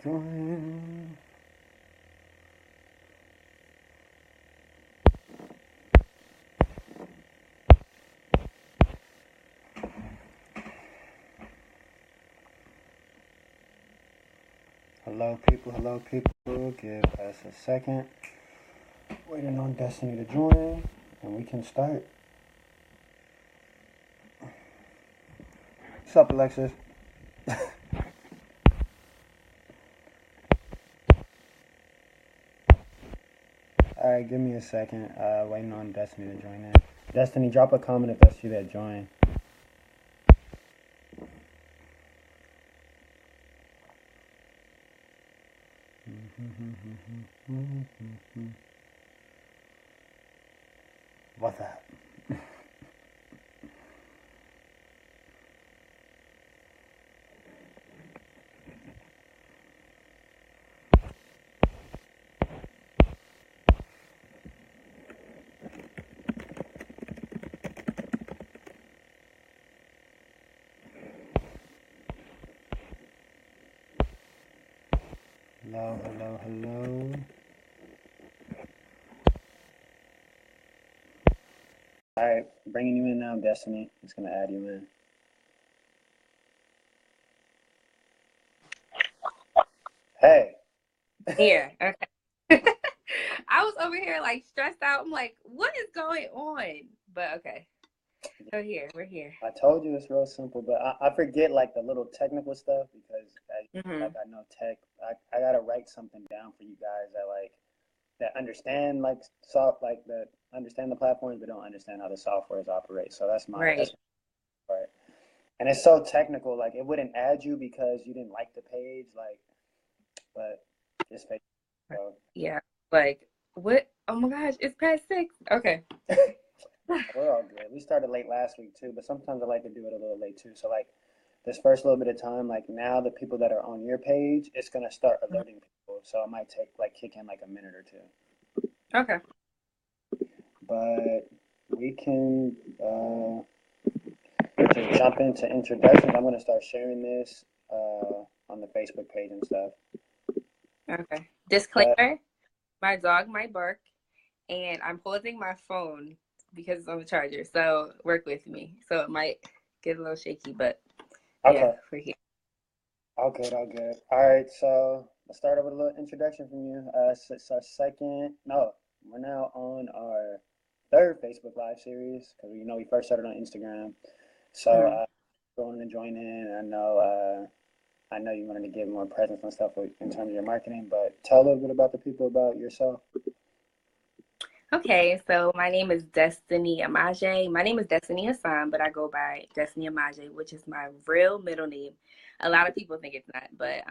join. Hello, people. Hello, people. Give us a second. Waiting on Destiny to join, and we can start. What's up, Alexis? All right, give me a second. Waiting on Destiny to join in. Destiny, drop a comment if that's you that joined. What's up? Hello, hello, hello. All right, bringing you in now, Destiny. Just gonna add you in. Hey. Yeah, okay. I was over here like stressed out. I'm like, what is going on? But okay. So we're here. I told you it's real simple, but I forget like the little technical stuff because Mm-hmm. like I know tech. I gotta write something down for you guys that understand like that understand the platforms but don't understand how the softwares operate. So that's Right. my part. And it's so technical, like it wouldn't add you because you didn't like the page, like but it's fake. So Yeah. Like, what? Oh my gosh, it's past 6. Okay. we're all good. We started late last week too, but sometimes I like to do it a little late too. So like this first little bit of time, like now the people that are on your page, it's gonna start alerting people. So it might take like kick in like a minute or two. Okay. But we can just jump into introductions. I'm gonna start sharing this on the Facebook page and stuff. Okay. But Disclaimer, my dog might bark and I'm holding my phone because it's on the charger. So work with me. So it might get a little shaky, but yeah, okay, we're here. all good, all good. All right, so let's start off with a little introduction from you. It's our second. No, we're now on our third Facebook Live series because we first started on Instagram. So Mhm. going to join in. I know you wanted to give more presence and stuff in terms of your marketing, but tell a little bit about the people about yourself. Okay, so my name is Destiny Amaje. My name is Destiny Hassan, but I go by Destiny Amaje, which is my real middle name. A lot of people think it's not, but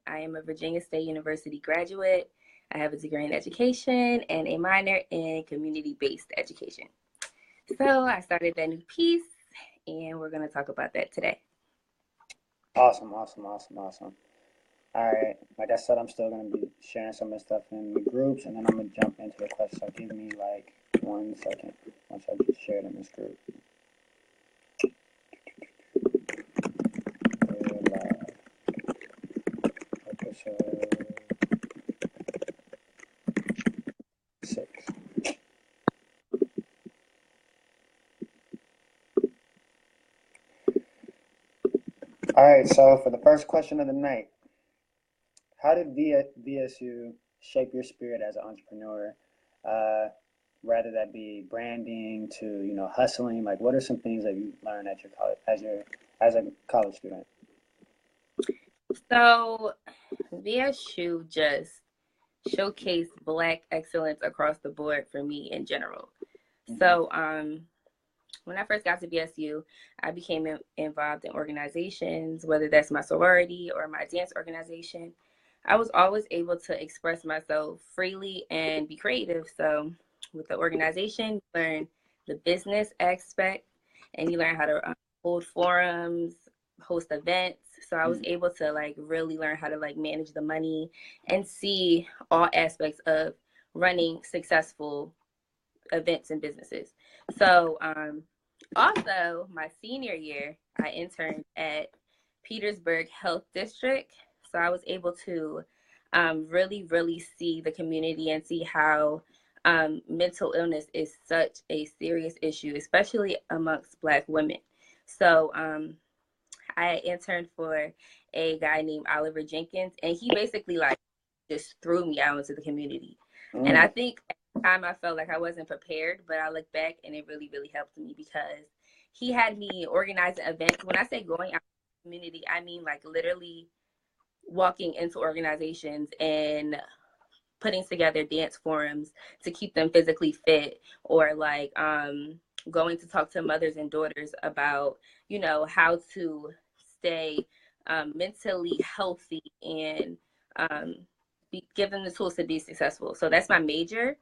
I am a Virginia State University graduate. I have a degree in education and a minor in community-based education. So I started That New Piece, and we're going to talk about that today. Awesome, awesome, awesome, awesome. All right, like I said, I'm still gonna be sharing some of the stuff in the groups, and then I'm gonna jump into the questions. So give me like 1 second once I just shared in this group. We're live. Episode 6. All right, so for the first question of the night, how did VSU shape your spirit as an entrepreneur? Uh, Rather that be branding to hustling. Like, what are some things that you learned at your college as a college student? So VSU just showcased Black excellence across the board for me in general. Mm-hmm. So when I first got to BSU, I became involved in organizations, whether that's my sorority or my dance organization. I was always able to express myself freely and be creative. So with the organization, you learn the business aspect and you learn how to hold forums, host events. So I was able to like really learn how to like manage the money and see all aspects of running successful events and businesses. So also my senior year, I interned at Petersburg Health District. So I was able to really, really see the community and see how mental illness is such a serious issue, especially amongst Black women. So I interned for a guy named Oliver Jenkins, and he basically like just threw me out into the community. And I Mm, think at the time I felt like I wasn't prepared, but I look back and it really, really helped me because he had me organizing events. When I say going out in the community, I mean like literally walking into organizations and putting together dance forums to keep them physically fit, or like going to talk to mothers and daughters about, you know, how to stay mentally healthy and um, give them the tools to be successful. So that's my major.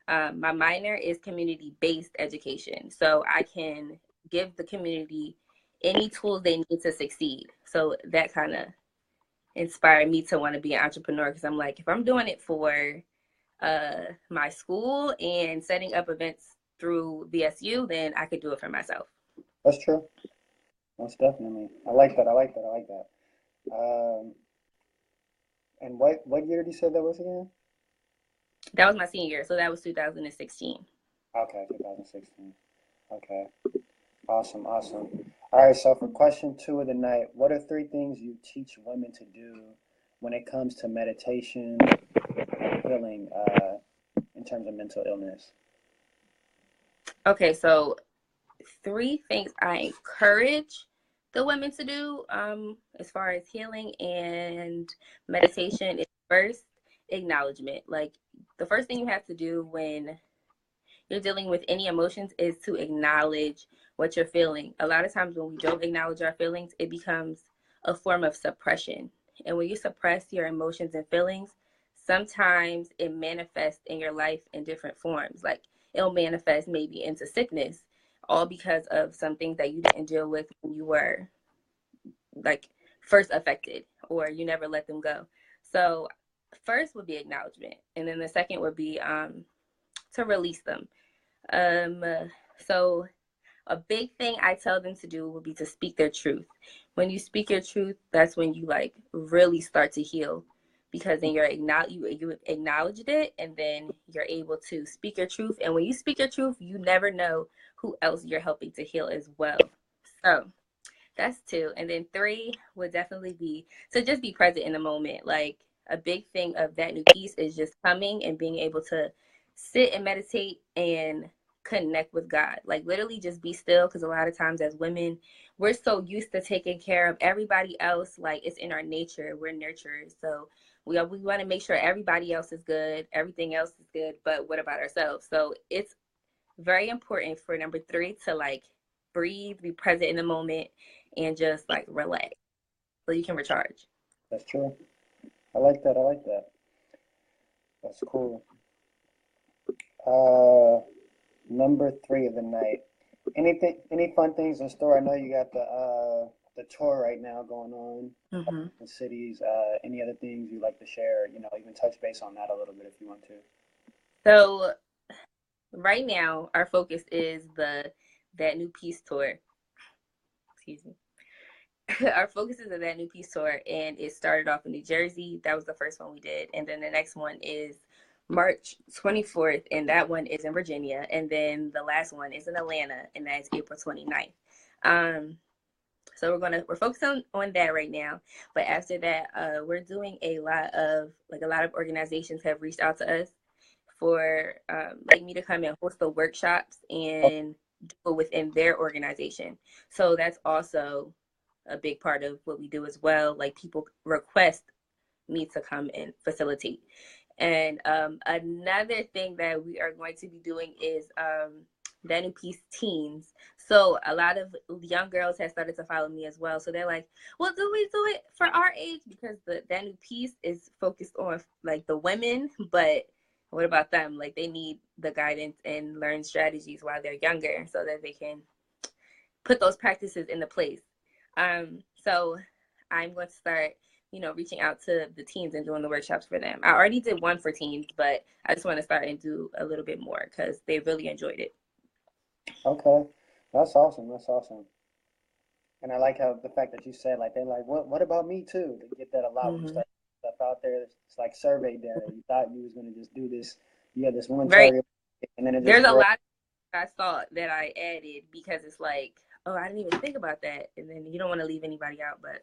My minor is community-based education. So I can give the community any tools they need to succeed. So that kind of inspired me to want to be an entrepreneur, because I'm like, if I'm doing it for my school and setting up events through VSU, then I could do it for myself. that's true. Most definitely. I like that. I like that. I like that. Um, and what year did you say that was again? That was my senior year, so that was 2016. Okay, 2016. Okay. Awesome, awesome. All right, so for question two of the night, what are three things you teach women to do when it comes to meditation and healing in terms of mental illness? Okay, so three things I encourage the women to do as far as healing and meditation is: first, acknowledgement. Like, the first thing you have to do when you're dealing with any emotions is to acknowledge what you're feeling. A lot of times when we don't acknowledge our feelings, it becomes a form of suppression. And when you suppress your emotions and feelings, sometimes it manifests in your life in different forms. Like, it'll manifest maybe into sickness, all because of some things that you didn't deal with when you were like first affected, or you never let them go. So first would be acknowledgement, and then the second would be to release them. um, so a big thing I tell them to do would be to speak their truth. When you speak your truth, that's when you like really start to heal, because then you acknowledged it, and then you're able to speak your truth. And when you speak your truth, you never know who else you're helping to heal as well. So that's two. And then three would definitely be to just be present in the moment. Like, a big thing of that new piece is just coming and being able to sit and meditate and connect with God. Like, literally just be still, because a lot of times as women, we're so used to taking care of everybody else. Like, it's in our nature. We're nurturers. So we want to make sure everybody else is good, everything else is good, but what about ourselves? So it's very important for number three to like breathe, be present in the moment, and just like relax so you can recharge. That's true. I like that. I like that. That's cool. Uh, number three of the night. Any fun things in store? I know you got the tour right now going on Hmm. in cities. Any other things you'd like to share? You know, even touch base on that a little bit if you want to. So right now, our focus is the That New Peace tour. Excuse me. Our focus is That New Peace tour, and it started off in New Jersey. That was the first one we did, and then the next one is March 24th, and that one is in Virginia, and then the last one is in Atlanta, and that is April 29th. Um, So we're focusing on that right now. But after that, we're doing a lot of organizations have reached out to us for like me to come and host the workshops and do it within their organization. So that's also a big part of what we do as well. Like, people request me to come and facilitate. And another thing that we are going to be doing is That New Peace Teens. So a lot of young girls have started to follow me as well. So they're like, well, do we do it for our age? Because That New Peace is focused on like the women, but what about them? Like, they need the guidance and learn strategies while they're younger so that they can put those practices into place. So I'm going to start, reaching out to the teens and doing the workshops for them. I already did one for teens, but I just want to start and do a little bit more because they really enjoyed it. Okay, that's awesome. That's awesome. And I like how the fact that you said like they're like, what about me too? They get that a lot when you Hmm. start stuff out there. It's like survey data. You thought you was gonna just do this. You had this one Right. target, and then it just There's a grows. lot I saw that I added because it's like, oh, I didn't even think about that. And then you don't want to leave anybody out. But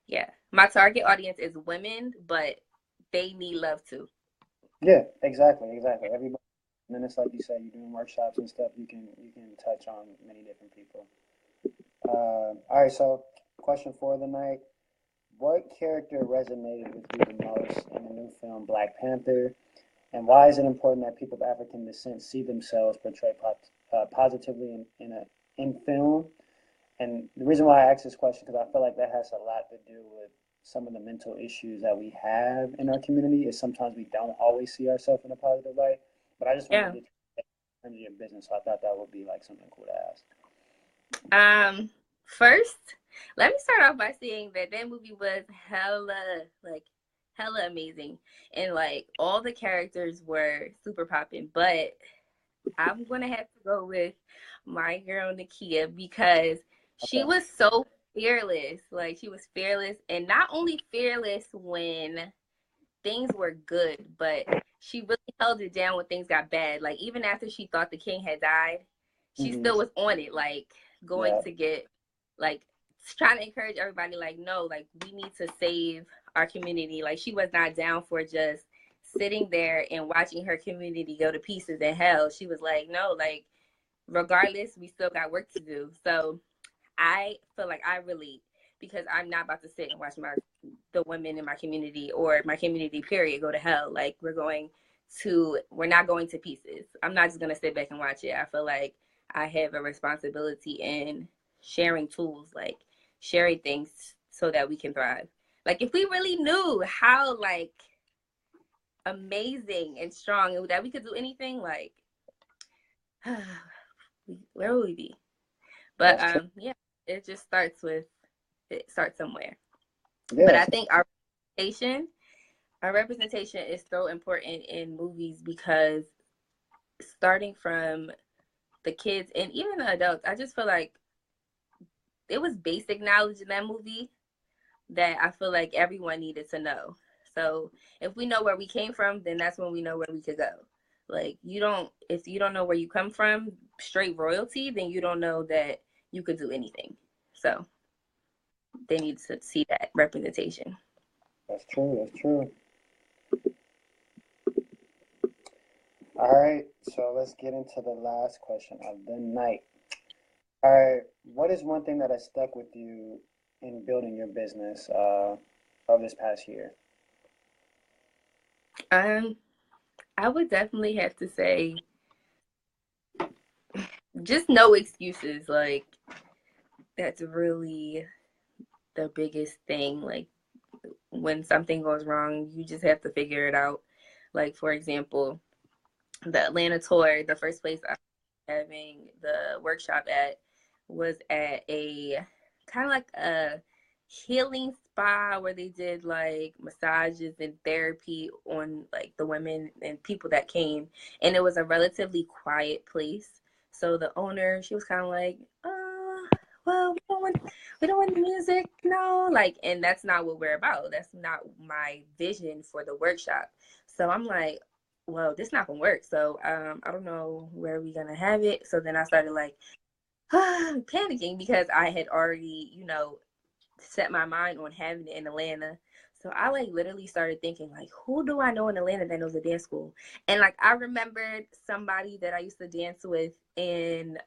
yeah, my target audience is women, but they need love too. Yeah, exactly. Everybody. And then it's like you said, you're doing workshops and stuff. You can touch on many different people. All right. So, question for the night: what character resonated with you the most in the new film Black Panther? And why is it important that people of African descent see themselves portrayed positively in film? And the reason why I ask this question because I feel like that has a lot to do with some of the mental issues that we have in our community. Is sometimes we don't always see ourselves in a positive light. But I just wanted to Yeah. get in terms of your business, so I thought that would be like something cool to ask. First, let me start off by saying that that movie was like hella amazing, and like all the characters were super popping. But I'm gonna have to go with my girl Nakia because she Okay. was so fearless. Like she was fearless, and not only fearless when things were good, but she really held it down when things got bad. Like even after she thought the king had died, she Mm-hmm. still was on it, like going Yeah. to get like trying to encourage everybody, like, no, like we need to save our community. Like she was not down for just sitting there and watching her community go to pieces in hell. She was like, no, like regardless, we still got work to do. So I feel like I relate because I'm not about to sit and watch the women in my community or my community period go to hell. Like we're not going to pieces. I'm not just gonna sit back and watch it. I feel like I have a responsibility in sharing tools, like sharing things so that we can thrive. Like if we really knew how like amazing and strong that we could do anything, like where would we be? But That's true. yeah, it just starts with it starts somewhere. But I Yes. think representation, our representation is so important in movies because starting from the kids and even the adults, I just feel like it was basic knowledge in that movie that I feel like everyone needed to know. So if we know where we came from, then that's when we know where we could go. Like if you don't know where you come from, straight royalty, then you don't know that you could do anything. So they need to see that representation. That's true. That's true. All right. So let's get into the last question of the night. All right. What is one thing that has stuck with you in building your business of this past year? Um, I would definitely have to say just no excuses. Like that's really the biggest thing. Like when something goes wrong, you just have to figure it out. Like for example, the Atlanta tour, the first place I was having the workshop at was at a kind of like a healing spa where they did like massages and therapy on like the women and people that came, and it was a relatively quiet place. So the owner, she was kind of like, well, we don't want the music, no, like, and that's not what we're about. That's not my vision for the workshop. So I'm like, well, this not gonna work. So I don't know where we gonna have it. So then I started like panicking because I had already, set my mind on having it in Atlanta. So I like literally started thinking like, who do I know in Atlanta that knows a dance school? And like I remembered somebody that I used to dance with in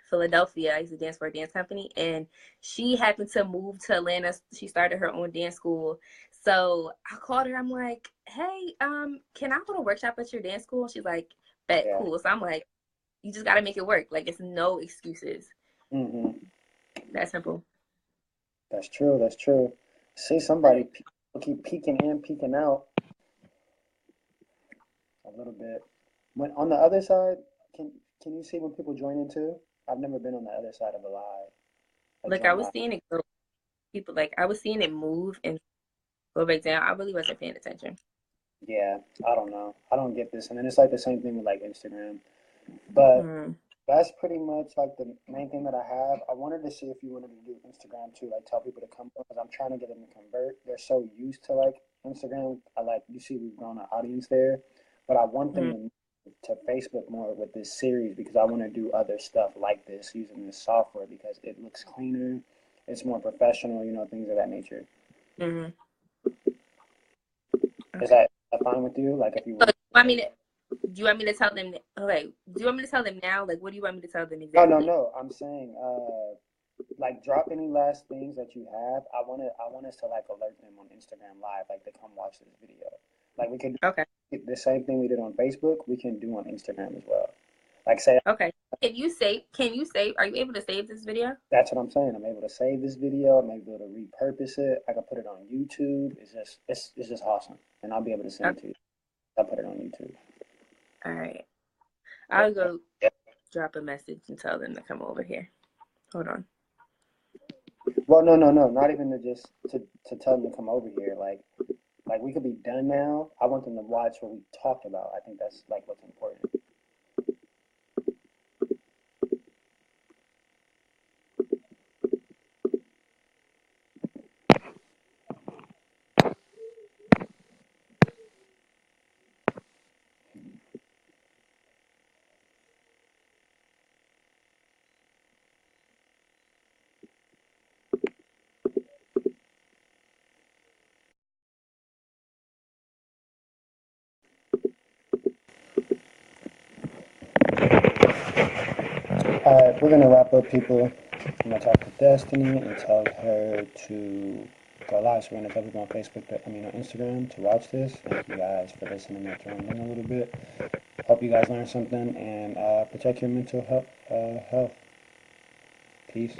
Philadelphia. I used to dance for a dance company, and she happened to move to Atlanta. She started her own dance school. So I called her. I'm like, hey, can I go to workshop at your dance school? She's like, bet, Yeah. cool. So I'm like, you just gotta make it work. Like it's no excuses. Hmm. That simple. That's true. That's true. See, somebody people keep peeking in, peeking out a little bit. When on the other side, can can you see when people join in too? I've never been on the other side of a live, like Like I join was live. seeing it go people like I was seeing it move and go back down. I really wasn't paying attention. Yeah, I don't know. I don't get this, and then it's like the same thing with like Instagram. But Mm. that's pretty much like the main thing that I have. I wanted to see if you wanted to do Instagram too, like tell people to come because I'm trying to get them to convert. They're so used to like Instagram. I like you see we've grown an audience there, but I want them Mm-hmm. to move to Facebook more with this series because I want to do other stuff like this using this software because it looks cleaner, it's more professional, things of that nature. Mm-hmm. Is Okay. that fine with you? Like if you So want. do you want me to tell them? Okay. Do you want me to tell them now? Like, what do you want me to tell them No, no, exactly? no. I'm saying, like, drop any last things that you have. I want us to like alert them on Instagram Live, like to come watch this video. Like we can Okay. do the same thing we did on Facebook. We can do on Instagram as well. Like, say Okay. Can you save? Can you save? Are you able to save this video? that's what I'm saying. I'm able to save this video. I'm able to repurpose it. I can put it on YouTube. It's just awesome, and I'll be able to send Okay. it to you. I'll put it on YouTube. All right. I'll go drop a message and tell them to come over here. Hold on. Well, no, no, no, not even to just to tell them to come over here. Like we could be done now. I want them to watch what we talked about. I think that's like what's important. All right, we're gonna wrap up, people. I'm gonna talk to Destiny and tell her to go live. So we're gonna tell people on Facebook, on Instagram to watch this. Thank you guys for listening and throwing in a little bit. Hope you guys learned something and protect your mental health. Peace.